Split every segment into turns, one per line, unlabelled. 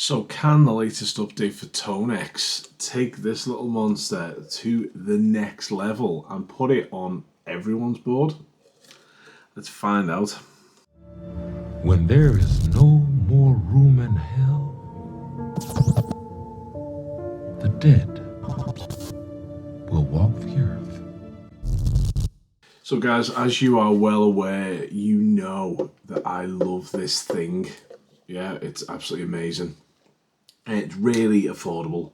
So can the latest update for ToneX take this little monster to the next level and put it on everyone's board? Let's find out.
When there is no more room in hell, the dead will walk the earth.
So guys, as you are well aware, you know that I love this thing. Yeah, it's absolutely amazing. And it's really affordable.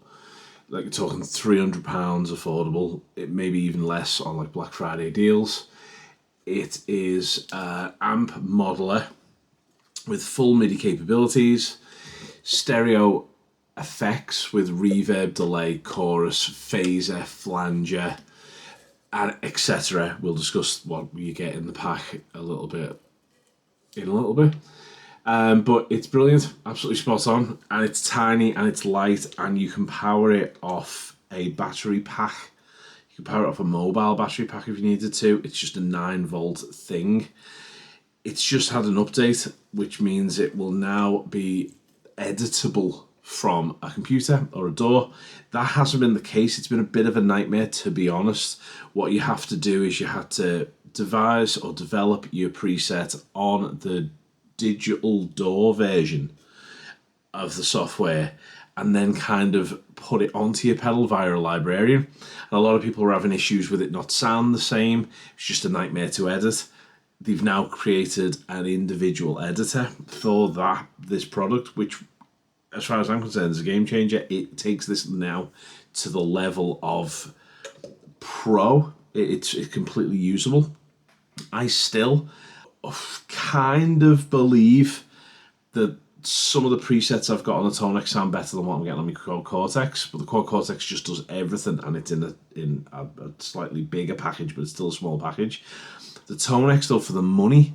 Like, you're talking £300 affordable. It may be even less on like Black Friday deals. It is amp modeler with full MIDI capabilities, stereo effects with reverb, delay, chorus, phaser, flanger, and etc. We'll discuss what you get in the pack a little bit. But it's brilliant, absolutely spot on, and it's tiny and it's light, and you can power it off a battery pack. You can power it off a mobile battery pack if you needed to. It's just a 9-volt thing. It's just had an update, which means it will now be editable from a computer or a DAW. That hasn't been the case. It's been a bit of a nightmare, to be honest. What you have to do is you have to devise or develop your preset on the digital DAW version of the software and then kind of put it onto your pedal via a librarian. And a lot of people were having issues with it not sound the same. It's just a nightmare to edit. They've now created an individual editor for this product, which, as far as I'm concerned, is a game changer. It takes this now to the level of pro. It's completely usable. I still kind of believe that some of the presets I've got on the ToneX sound better than what I'm getting on my Quad Cortex, but the Quad Cortex just does everything, and it's in a slightly bigger package, but it's still a small package. The ToneX, though, for the money,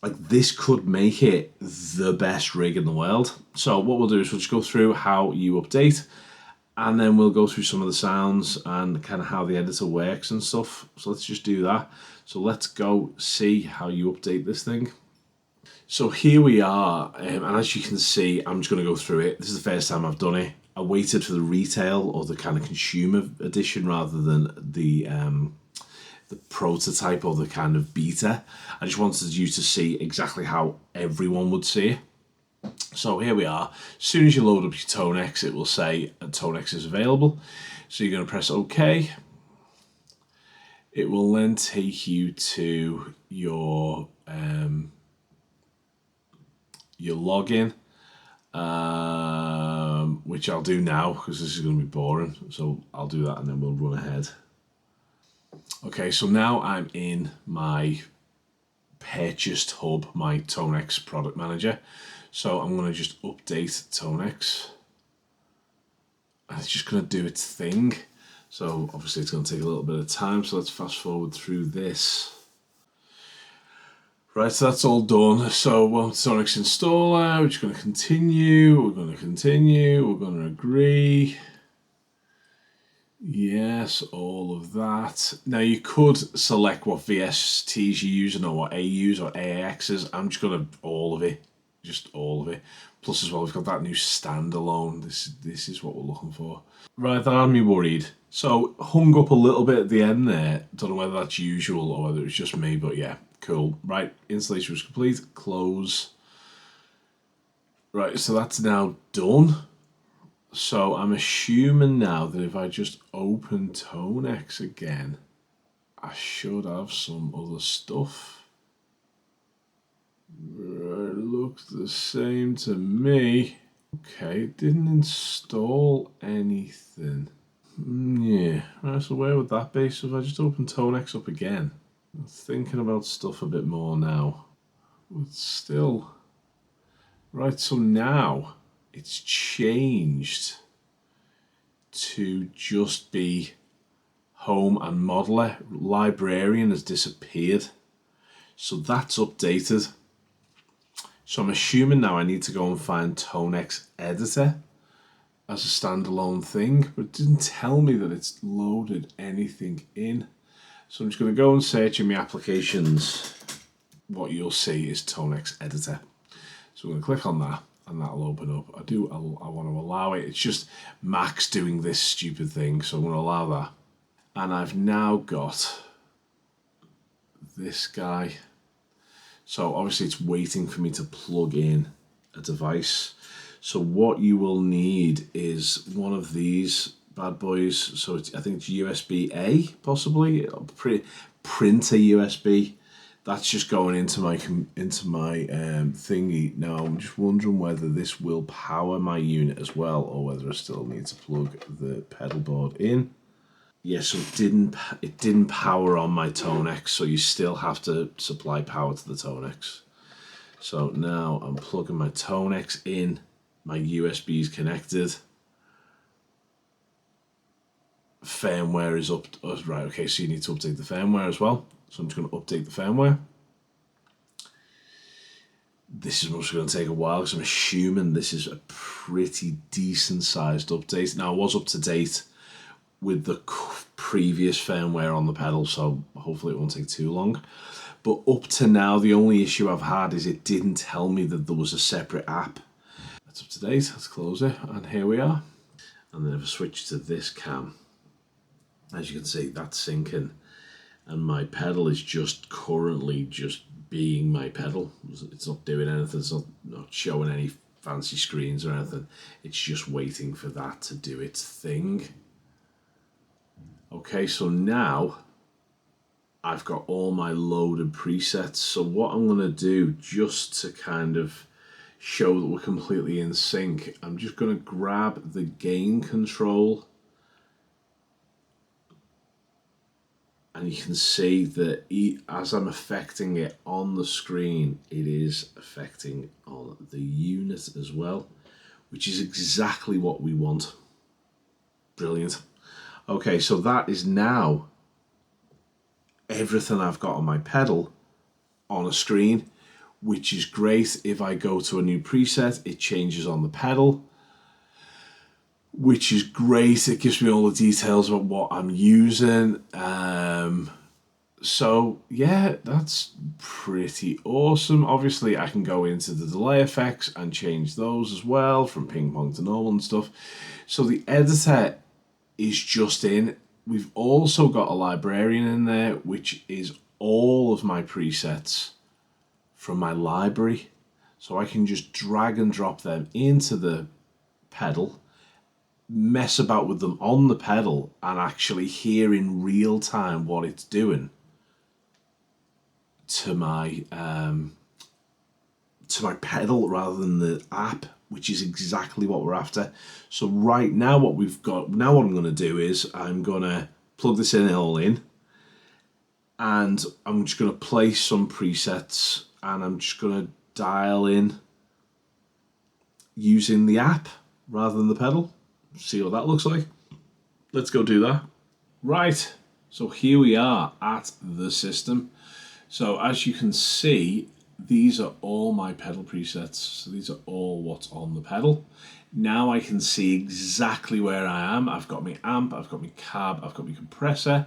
like, this could make it the best rig in the world. So what we'll do is we'll just go through how you update, and then we'll go through some of the sounds and kind of how the editor works and stuff. So let's just do that. So let's go see how you update this thing. So here we are, and as you can see, I'm just going to go through it. This is the first time I've done it. I waited for the retail or the kind of consumer edition rather than the prototype or the kind of beta. I just wanted you to see exactly how everyone would see it. So here we are. As soon as you load up your ToneX, it will say ToneX is available. So you're going to press OK. It will then take you to your login, which I'll do now because this is going to be boring. So I'll do that and then we'll run ahead. Okay, so now I'm in my purchased hub, my ToneX product manager. So I'm going to just update ToneX. And it's just going to do its thing. So obviously it's going to take a little bit of time. So let's fast forward through this. Right, so that's all done. So ToneX installer, we're just going to continue. We're going to agree. Yes, all of that. Now you could select what VSTs you're using or what AUs or AAXs. I'm just going to all of it. Just all of it. Plus as well, we've got that new standalone. This is what we're looking for. Right, that had me worried. So hung up a little bit at the end there. Don't know whether that's usual or whether it's just me, but yeah, cool. Right, installation was complete. Close. Right, so that's now done. So I'm assuming now that if I just open ToneX again, I should have some other stuff. It looks the same to me. Okay, it didn't install anything. Yeah, right, so where would that be? So if I just open ToneX up again, I'm thinking about stuff a bit more now. But still. Right, so now it's changed to just be home and modeler. Librarian has disappeared. So that's updated. So I'm assuming now I need to go and find ToneX editor as a standalone thing, but it didn't tell me that it's loaded anything in. So I'm just going to go and search in my applications. What you'll see is ToneX editor. So we're going to click on that. and that'll open up. I want to allow it. It's just Max doing this stupid thing, so I'm going to allow that. And I've now got this guy. So obviously it's waiting for me to plug in a device. So what you will need is one of these bad boys. So I think it's USB-A, possibly. Printer USB. That's just going into my thingy. Now I'm just wondering whether this will power my unit as well, or whether I still need to plug the pedal board in. Yes, so it didn't power on my ToneX, so you still have to supply power to the ToneX. So now I'm plugging my ToneX in, my USB is connected. Firmware is up, right, okay, so you need to update the firmware as well. So I'm just going to update the firmware. This is mostly going to take a while because I'm assuming this is a pretty decent sized update. Now, I was up to date with the previous firmware on the pedal, so hopefully it won't take too long. But up to now, the only issue I've had is it didn't tell me that there was a separate app. That's up to date. Let's close it, and here we are. And then if I switch to this cam, as you can see, that's syncing, and my pedal is just currently just being my pedal. It's not doing anything. It's not showing any fancy screens or anything. It's just waiting for that to do its thing. Okay, so now I've got all my loaded presets. So what I'm going to do, just to kind of show that we're completely in sync, I'm just going to grab the gain control. And you can see that as I'm affecting it on the screen, it is affecting on the unit as well, which is exactly what we want. Brilliant. Okay, so that is now everything I've got on my pedal on a screen, which is great. If I go to a new preset, it changes on the pedal, which is great. It gives me all the details about what I'm using. So yeah, that's pretty awesome. Obviously, I can go into the delay effects and change those as well, from ping pong to normal and stuff. So the editor is just in. We've also got a librarian in there, which is all of my presets from my library. So I can just drag and drop them into the pedal, mess about with them on the pedal, and actually hear in real time what it's doing to my pedal rather than the app, which is exactly what we're after. So right now what I'm going to do is I'm going to plug this all in, and I'm just going to play some presets, and I'm just going to dial in using the app rather than the pedal. See what that looks like. Let's go do that. Right, so here we are at the system. So as you can see, these are all my pedal presets. So these are all what's on the pedal. Now I can see exactly where I am. I've got my amp, I've got my cab, I've got my compressor,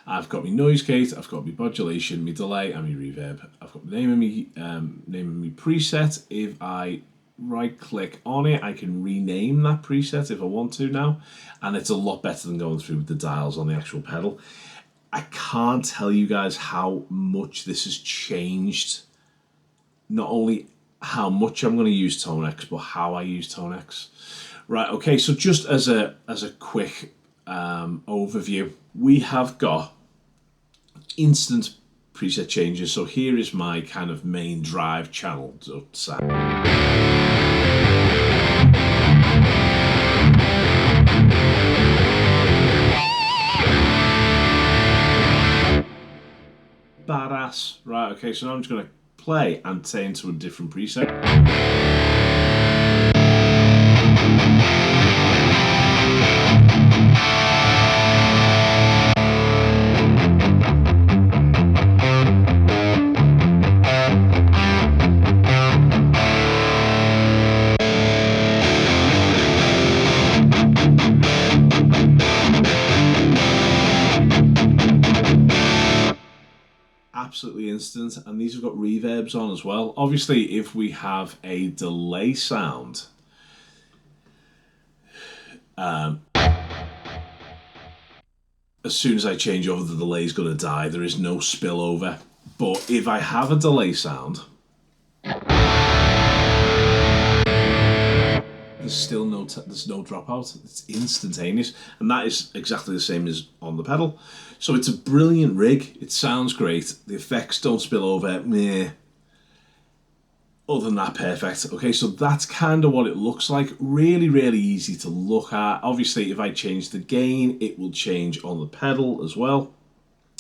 I've got my noise gate, I've got my modulation, my delay, and my reverb. I've got the name of my preset. If I right click on it, I can rename that preset if I want to now, and it's a lot better than going through with the dials on the actual pedal. I can't tell you guys how much this has changed, not only how much I'm going to use ToneX, but how I use ToneX. Right, okay, so just as a quick overview, we have got instant preset changes. So here is my kind of main drive channel. Badass. Right, okay, so now I'm just going to play and turn to a different preset. absolutely instant, and these have got reverbs on as well. Obviously, if we have a delay sound, as soon as I change over, the delay is going to die. There is no spillover. But if I have a delay sound, there's still no dropout. It's instantaneous, and that is exactly the same as on the pedal. So it's a brilliant rig. It sounds great. The effects don't spill over. Meh. Other than that, perfect. Okay, so that's kind of what it looks like. Really, really easy to look at. Obviously, if I change the gain, it will change on the pedal as well.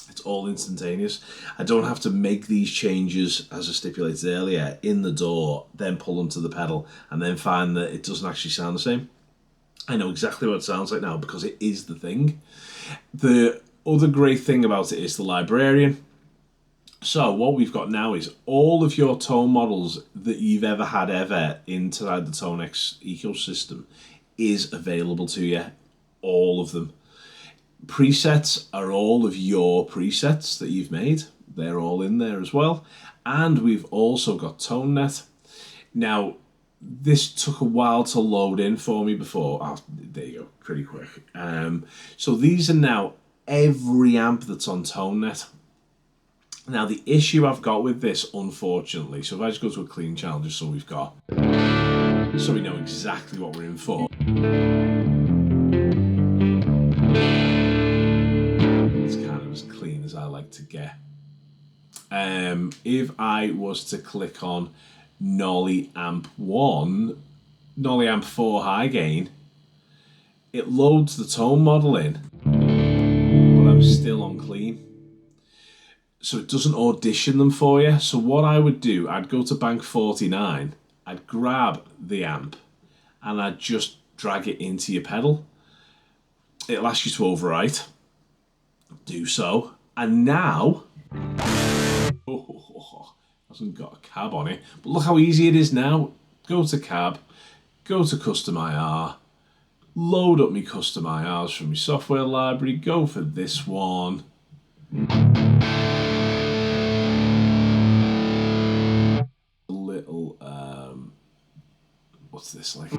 It's all instantaneous. I don't have to make these changes, as I stipulated earlier, in the DAW, then pull them to the pedal, and then find that it doesn't actually sound the same. I know exactly what it sounds like now because it is the thing. The other great thing about it is the librarian. So what we've got now is all of your tone models that you've ever had inside the ToneX ecosystem is available to you. All of them. Presets are all of your presets that you've made. They're all in there as well. And we've also got ToneNet. Now, this took a while to load in for me before. Oh, there you go, pretty quick. So these are now every amp that's on ToneNet. Now, the issue I've got with this, unfortunately, so if I just go to a clean channel, just so we know exactly what we're in for. It's kind of as clean as I like to get. If I was to click on Nolly Amp 1, Nolly Amp 4 high gain, it loads the tone model in, but I'm still on clean. So it doesn't audition them for you. So what I would do, I'd go to bank 49, I'd grab the amp, and I'd just drag it into your pedal. It'll ask you to overwrite. Do so. And now, hasn't got a cab on it, but look how easy it is now. Go to cab, go to custom IR, load up my custom IRs from your software library, go for this one. Little, what's this like?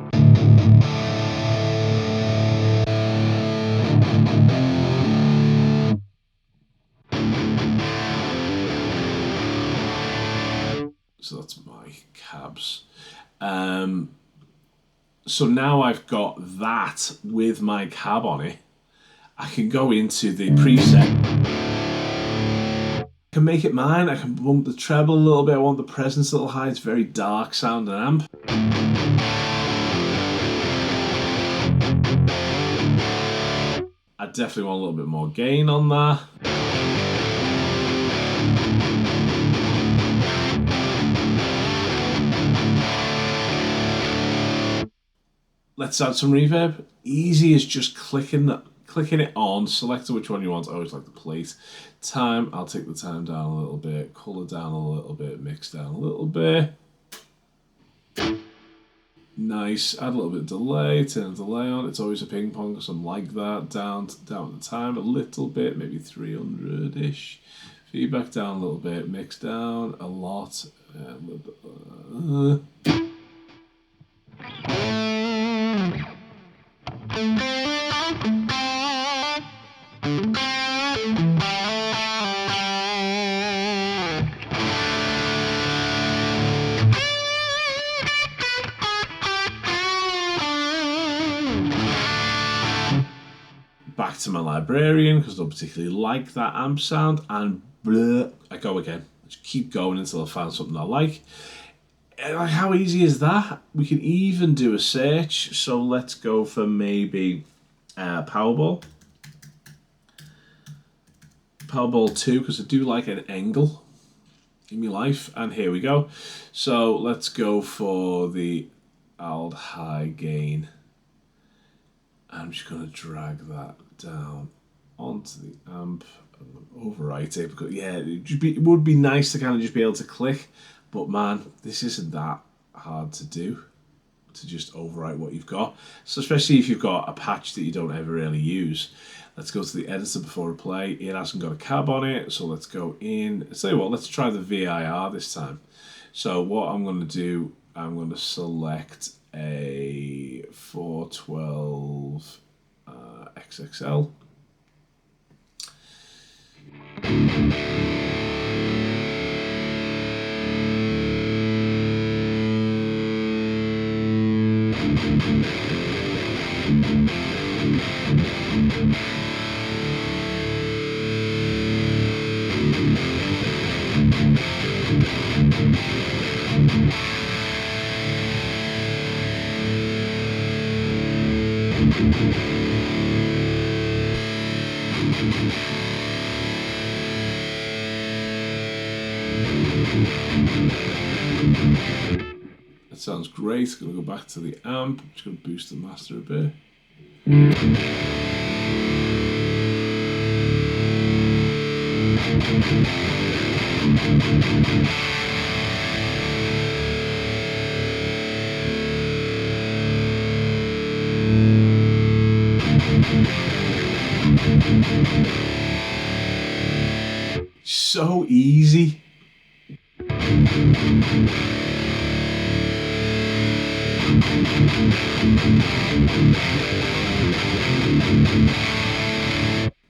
So that's my cabs. So now I've got that with my cab on it. I can go into the preset. I can make it mine. I can bump the treble a little bit. I want the presence a little high. It's very dark sounding amp. I definitely want a little bit more gain on that. Let's add some reverb. Easy as just clicking it on, select which one you want. I always like the plate. Time, I'll take the time down a little bit, colour down a little bit, mix down a little bit. Nice, add a little bit of delay, turn the delay on. It's always a ping pong, so I'm like that. Down the time a little bit, maybe 300-ish. Feedback down a little bit, mix down a lot. A little bit, back to my librarian because I don't particularly like that amp sound, and bleh, I go again. Just keep going until I find something I like. Like, how easy is that? We can even do a search. So let's go for maybe Powerball. Powerball 2, because I do like an angle in my life. And here we go. So let's go for the alt high gain. I'm just going to drag that down onto the amp and overwrite it. Because, yeah, it would be nice to kind of just be able to click. But man, this isn't that hard to do, to just overwrite what you've got. So especially if you've got a patch that you don't ever really use. Let's go to the editor before we play. It hasn't got a cab on it, so let's go in. I'll tell you what, let's try the VIR this time. So what I'm going to do, I'm going to select a 412 XXL. That sounds great. Gonna go back to the amp. Just gonna boost the master a bit. So easy.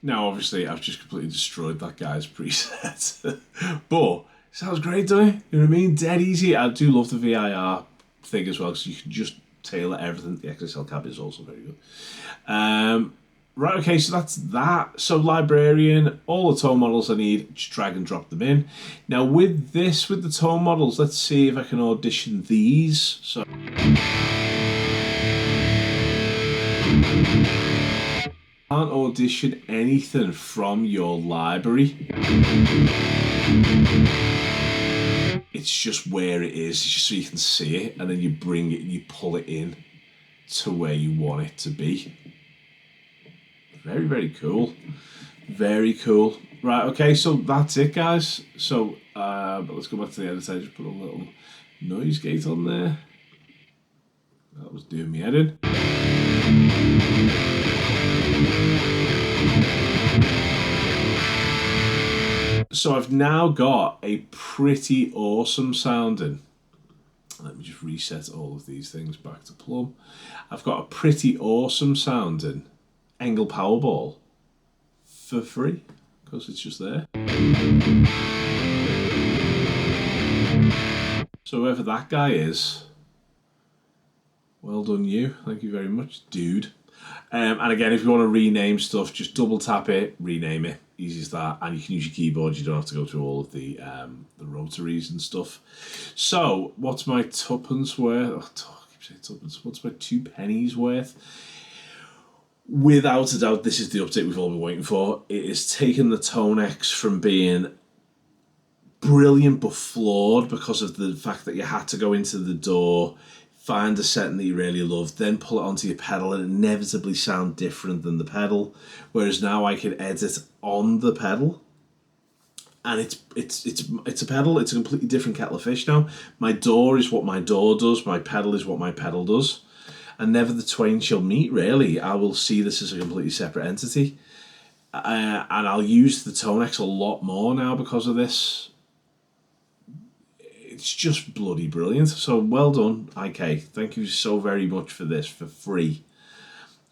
Now, obviously, I've just completely destroyed that guy's preset. But it sounds great, doesn't it? You know what I mean? Dead easy. I do love the VIR thing as well, because you can just tailor everything. The XSL cab is also very good. Right, okay, so that's that. So Librarian, all the tone models I need, just drag and drop them in. Now with this, with the tone models, let's see if I can audition these. So can't audition anything from your library. It's just where it is, just so you can see it, and then you bring it, you pull it in to where you want it to be. Very, very cool. Very cool. Right, okay, so that's it, guys. So, but let's go back to the editor. Just put a little noise gate on there. That was doing me head in. So I've now got a pretty awesome sounding. Let me just reset all of these things back to plumb. I've got a pretty awesome sounding Engel Powerball for free, because it's just there. So whoever that guy is, well done you. Thank you very much, dude. And again, if you want to rename stuff, just double tap it, rename it. Easy as that. And you can use your keyboard. You don't have to go through all of the rotaries and stuff. So, what's my tuppence worth? Oh, I keep saying tuppence. What's my 2 pennies worth? Without a doubt, this is the update we've all been waiting for. It is taking the ToneX from being brilliant but flawed because of the fact that you had to go into the DAW, find a setting that you really love, then pull it onto your pedal and inevitably sound different than the pedal. Whereas now I can edit on the pedal, and it's a pedal. It's a completely different kettle of fish now. My DAW is what my DAW does. My pedal is what my pedal does, and never the twain shall meet. Really, I will see this as a completely separate entity, and I'll use the ToneX a lot more now because of this. It's just bloody brilliant. So well done, IK. Thank you so very much for this for free.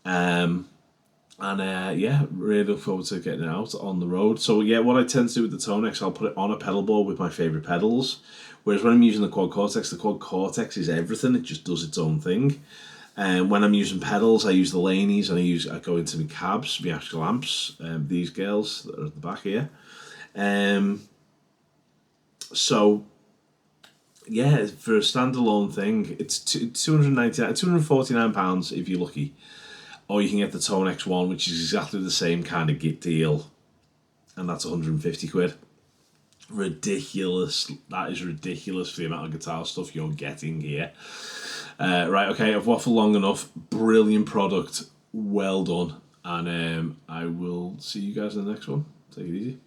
Yeah, really look forward to getting it out on the road. So yeah, what I tend to do with the ToneX, I'll put it on a pedal board with my favourite pedals. Whereas when I'm using the Quad Cortex is everything. It just does its own thing. And when I'm using pedals, I use the Laneys, and I go into my cabs, my actual amps. These girls that are at the back here. So yeah, for a standalone thing, it's £249 if you're lucky. Or you can get the ToneX one, which is exactly the same kind of git deal, and that's 150 quid. Ridiculous. That is ridiculous for the amount of guitar stuff you're getting here. Right, okay, I've waffled long enough. Brilliant product. Well done. And I will see you guys in the next one. Take it easy.